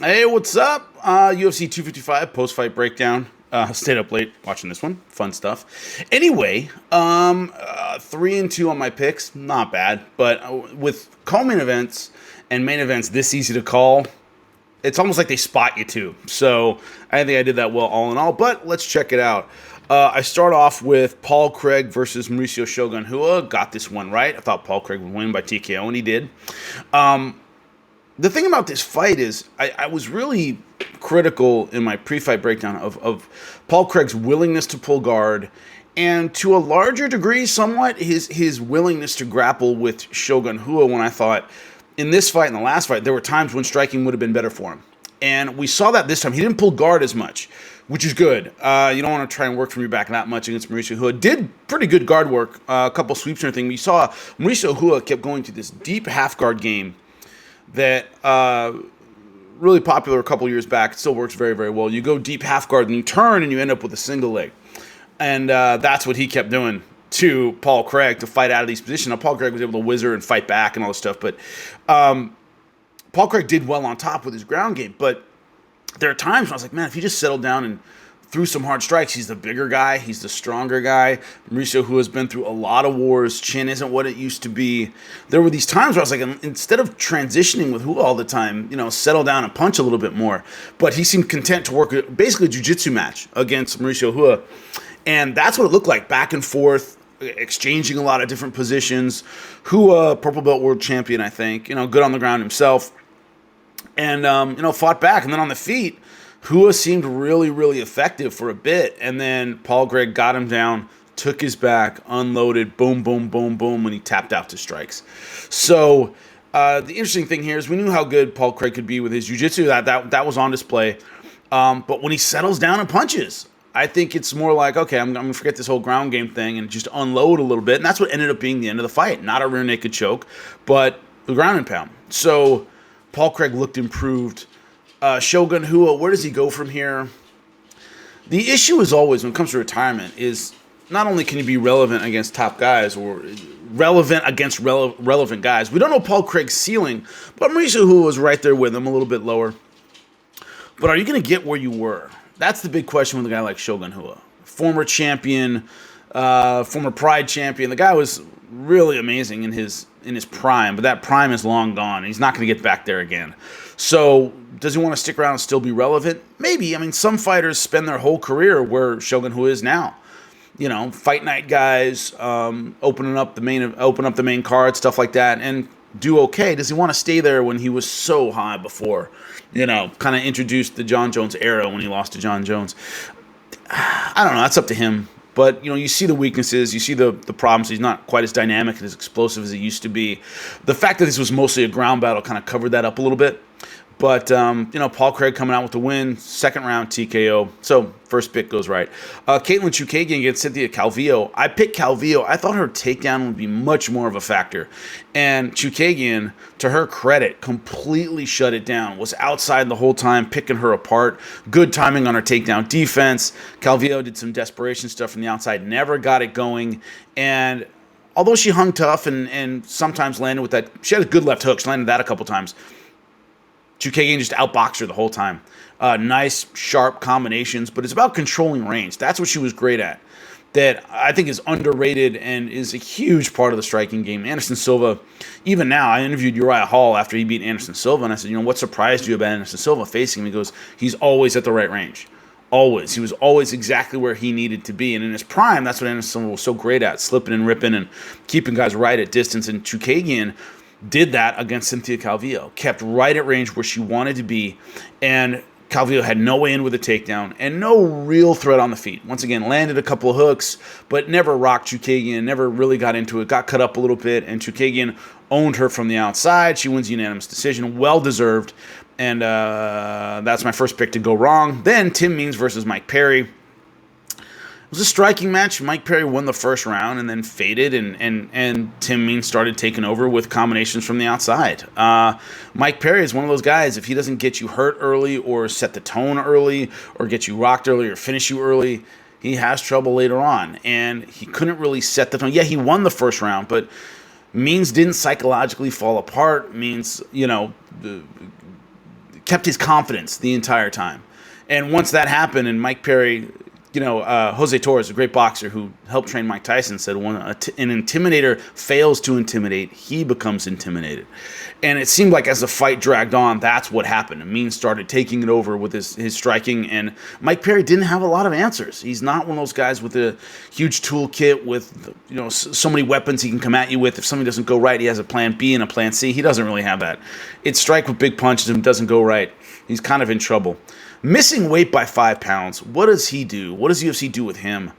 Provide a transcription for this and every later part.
Hey, what's up? UFC 255 post-fight breakdown. Stayed up late watching this one. Fun stuff. Anyway, 3-2 on my picks. Not bad. But with co-main events and main events this easy to call, it's almost like they spot you too. So I think I did that well all in all. But let's check it out. I start off with Paul Craig versus Mauricio Shogun Hua. Got this one right. I thought Paul Craig would win by TKO, and he did. The thing about this fight is I was really critical in my pre-fight breakdown of Paul Craig's willingness to pull guard and to a larger degree somewhat his willingness to grapple with Shogun Hua when I thought in this fight and the last fight there were times when striking would have been better for him. And we saw that this time. He didn't pull guard as much, which is good. You don't want to try and work from your back that much against Mauricio Hua. Did pretty good guard work, a couple sweeps and everything. We saw Mauricio Hua kept going to this deep half guard game that really popular a couple years back. It still works very, very well. You go deep half guard and you turn and you end up with a single leg. And that's what he kept doing to Paul Craig to fight out of these positions. Now, Paul Craig was able to whizzer and fight back and all this stuff. But Paul Craig did well on top with his ground game. But there are times when I was like, man, if he just settled down and threw some hard strikes, he's the bigger guy, he's the stronger guy. Mauricio, who has been through a lot of wars, chin isn't what it used to be. There were these times where I was like, instead of transitioning with Hua all the time, settle down and punch a little bit more. But he seemed content to work basically a jiu-jitsu match against Mauricio Hua. And that's what it looked like, back and forth, exchanging a lot of different positions. Hua, purple belt world champion, I think, good on the ground himself. And, fought back. And then on the feet, Hua seemed really, really effective for a bit, and then Paul Craig got him down, took his back, unloaded, boom, boom, boom, boom, when he tapped out to strikes. So the interesting thing here is we knew how good Paul Craig could be with his jiu-jitsu. That was on display. But when he settles down and punches, I think it's more like, okay, I'm going to forget this whole ground game thing and just unload a little bit, and that's what ended up being the end of the fight. Not a rear naked choke, but the ground and pound. So Paul Craig looked improved. Shogun Hua, where does he go from here? The issue is always, when it comes to retirement, is not only can you be relevant against top guys or relevant against relevant guys. We don't know Paul Craig's ceiling, but Mauricio Hua was right there with him, a little bit lower. But are you going to get where you were? That's the big question with a guy like Shogun Hua. Former champion, former Pride champion. The guy was really amazing in his prime, but that prime is long gone. He's not going to get back there again. So does he want to stick around and still be relevant? Maybe. I mean, some fighters spend their whole career where Shogun Hua is now. Fight night guys, open up the main card, stuff like that, and do okay. Does he want to stay there when he was so high before? Kind of introduced the John Jones era when he lost to John Jones. I don't know. That's up to him. But, you see the weaknesses, you see the problems. He's not quite as dynamic and as explosive as he used to be. The fact that this was mostly a ground battle kind of covered that up a little bit. But, Paul Craig coming out with the win, second round TKO. So, first pick goes right. Caitlin Chukagian against Cynthia Calvillo. I picked Calvillo. I thought her takedown would be much more of a factor. And Chukagian, to her credit, completely shut it down. Was outside the whole time, picking her apart. Good timing on her takedown defense. Calvillo did some desperation stuff from the outside. Never got it going. And although she hung tough and sometimes landed with that, she had a good left hook. She landed that a couple times. Chukagian just outboxed her the whole time. Nice, sharp combinations, but it's about controlling range. That's what she was great at. That I think is underrated and is a huge part of the striking game. Anderson Silva, even now, I interviewed Uriah Hall after he beat Anderson Silva, and I said, what surprised you about Anderson Silva facing him? He goes, he's always at the right range. Always. He was always exactly where he needed to be. And in his prime, that's what Anderson Silva was so great at, slipping and ripping and keeping guys right at distance. And Chukagian did that against Cynthia Calvillo, kept right at range where she wanted to be, and Calvillo had no way in with a takedown and no real threat on the feet. Once again, landed a couple of hooks, but never rocked Chukagian, never really got into it, got cut up a little bit, and Chukagian owned her from the outside. She wins the unanimous decision, well-deserved, and that's my first pick to go wrong. Then Tim Means versus Mike Perry. It was a striking match. Mike Perry won the first round and then faded, and Tim Means started taking over with combinations from the outside. Mike Perry is one of those guys, if he doesn't get you hurt early or set the tone early or get you rocked early or finish you early, he has trouble later on. And he couldn't really set the tone. Yeah, he won the first round, but Means didn't psychologically fall apart. Means, kept his confidence the entire time. And once that happened, and Mike Perry, Jose Torres, a great boxer who helped train Mike Tyson, said when an intimidator fails to intimidate, he becomes intimidated. And it seemed like as the fight dragged on, that's what happened. Amin started taking it over with his striking, and Mike Perry didn't have a lot of answers. He's not one of those guys with a huge toolkit with so many weapons he can come at you with. If something doesn't go right, he has a plan B and a plan C. He doesn't really have that. It's strike with big punches and it doesn't go right. He's kind of in trouble. Missing weight by 5 pounds, what does he do? What does UFC do with him?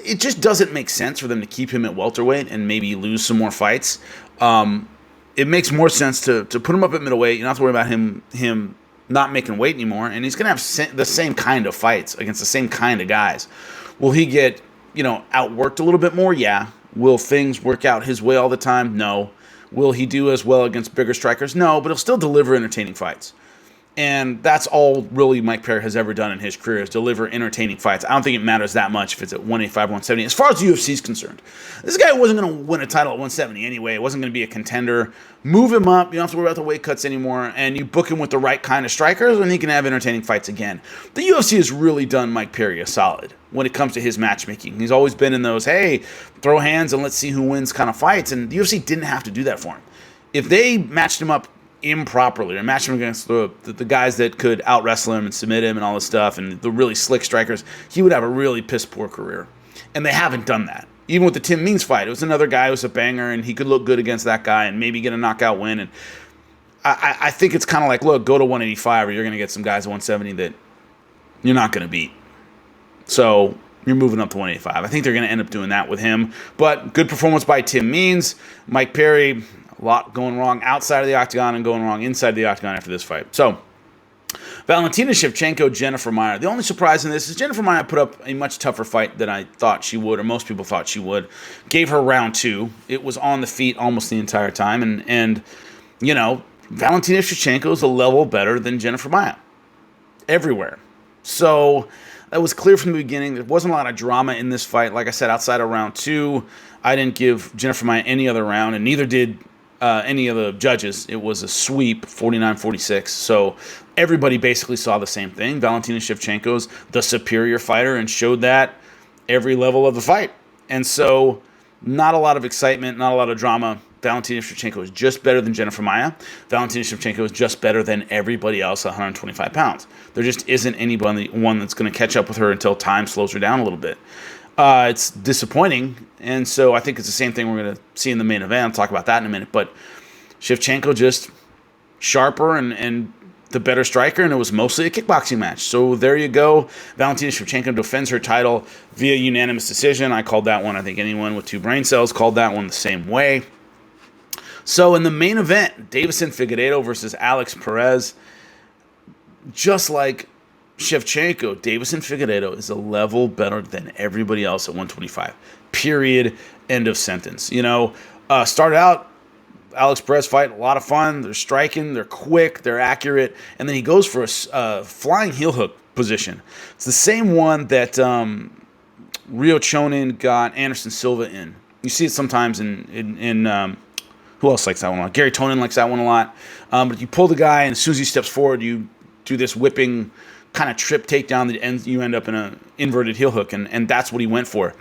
It just doesn't make sense for them to keep him at welterweight and maybe lose some more fights. It makes more sense to put him up at middleweight. You don't have to worry about him not making weight anymore, and he's going to have the same kind of fights against the same kind of guys. Will he get outworked a little bit more? Yeah. Will things work out his way all the time? No. Will he do as well against bigger strikers? No, but he'll still deliver entertaining fights. And that's all really Mike Perry has ever done in his career, is deliver entertaining fights. I don't think it matters that much if it's at 185, 170. As far as the UFC is concerned, this guy wasn't going to win a title at 170 anyway. It wasn't going to be a contender. Move him up. You don't have to worry about the weight cuts anymore. And you book him with the right kind of strikers, and he can have entertaining fights again. The UFC has really done Mike Perry a solid when it comes to his matchmaking. He's always been in those, hey, throw hands and let's see who wins kind of fights. And the UFC didn't have to do that for him. If they matched him up improperly or match him against the guys that could out wrestle him and submit him and all this stuff and the really slick strikers, he would have a really piss poor career. And they haven't done that. Even with the Tim Means fight, it was another guy who was a banger and he could look good against that guy and maybe get a knockout win. And I think it's kind of like, look, go to 185 or you're going to get some guys at 170 that you're not going to beat. So you're moving up to 185. I think they're going to end up doing that with him. But good performance by Tim Means. Mike Perry, a lot going wrong outside of the octagon and going wrong inside the octagon after this fight. So, Valentina Shevchenko, Jennifer Maia. The only surprise in this is Jennifer Maia put up a much tougher fight than I thought she would, or most people thought she would. Gave her round 2. It was on the feet almost the entire time. And Valentina Shevchenko is a level better than Jennifer Maia. Everywhere. So, that was clear from the beginning. There wasn't a lot of drama in this fight. Like I said, outside of round 2, I didn't give Jennifer Maia any other round, and neither did any of the judges. It was a sweep, 49-46. So everybody basically saw the same thing. Valentina Shevchenko's the superior fighter and showed that every level of the fight. And so not a lot of excitement, not a lot of drama. Valentina Shevchenko is just better than Jennifer Maia. Valentina Shevchenko is just better than everybody else at 125 pounds. There just isn't anybody one that's going to catch up with her until time slows her down a little bit. It's disappointing, and so I think it's the same thing we're going to see in the main event. I'll talk about that in a minute, but Shevchenko just sharper and the better striker, and it was mostly a kickboxing match. So there you go. Valentina Shevchenko defends her title via unanimous decision. I called that one. I think anyone with 2 brain cells called that one the same way. So in the main event, Deiveson Figueiredo versus Alex Perez. Just like Shevchenko, Deiveson Figueiredo is a level better than everybody else at 125. Period. End of sentence. Started out, Alex Perez fight, a lot of fun. They're striking, they're quick, they're accurate, and then he goes for a flying heel hook position. It's the same one that Rio Chonin got Anderson Silva in. You see it sometimes in who else likes that one a lot? Gary Tonin likes that one a lot. But you pull the guy, and as soon as he steps forward, you do this whipping kind of trip takedown that you end up in an inverted heel hook, and that's what he went for.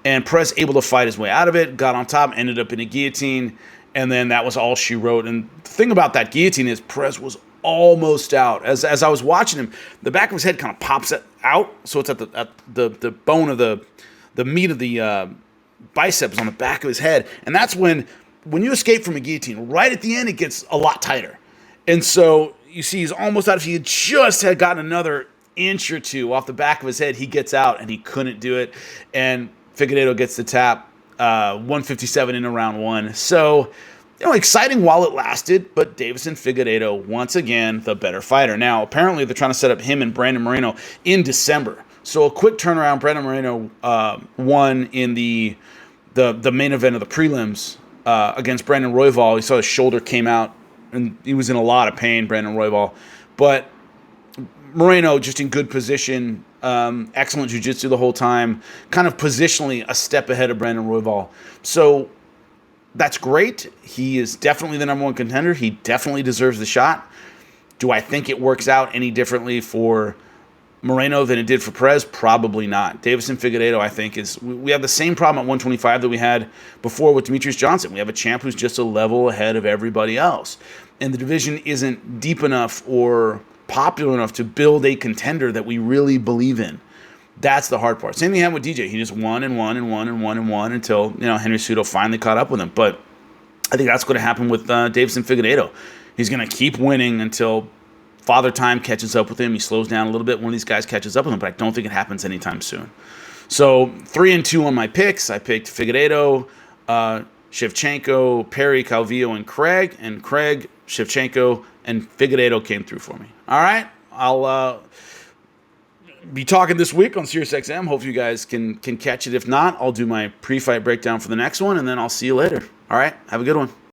And Perez able to fight his way out of it, got on top, ended up in a guillotine, and then that was all she wrote. And the thing about that guillotine is Perez was almost out. As I was watching him, the back of his head kind of pops out, so it's at the bone of the meat of the biceps on the back of his head, and that's when you escape from a guillotine, right at the end, it gets a lot tighter. And so you see he's almost out. If he just had gotten another inch or 2 off the back of his head, he gets out, and he couldn't do it. And Figueiredo gets the tap, 157 into round 1. So, exciting while it lasted, but Deiveson Figueiredo, once again, the better fighter. Now, apparently they're trying to set up him and Brandon Moreno in December. So a quick turnaround. Brandon Moreno won in the main event of the prelims against Brandon Royval. He saw his shoulder came out, and he was in a lot of pain, Brandon Royval. But Moreno just in good position, excellent jiu-jitsu the whole time, kind of positionally a step ahead of Brandon Royval. So that's great. He is definitely the number 1 contender. He definitely deserves the shot. Do I think it works out any differently for Moreno than it did for Perez? Probably not. Deiveson Figueiredo, I think, we have the same problem at 125 that we had before with Demetrius Johnson. We have a champ who's just a level ahead of everybody else. And the division isn't deep enough or popular enough to build a contender that we really believe in. That's the hard part. Same thing happened with DJ. He just won and won and won and won and won until, Henry Cejudo finally caught up with him. But I think that's going to happen with Deiveson Figueiredo. He's going to keep winning until Father Time catches up with him. He slows down a little bit. One of these guys catches up with him, but I don't think it happens anytime soon. So 3-2 on my picks. I picked Figueiredo, Shevchenko, Perry, Calvillo, and Craig. And Craig, Shevchenko, and Figueiredo came through for me. All right. I'll be talking this week on SiriusXM. Hopefully you guys can catch it. If not, I'll do my pre-fight breakdown for the next one, and then I'll see you later. All right. Have a good one.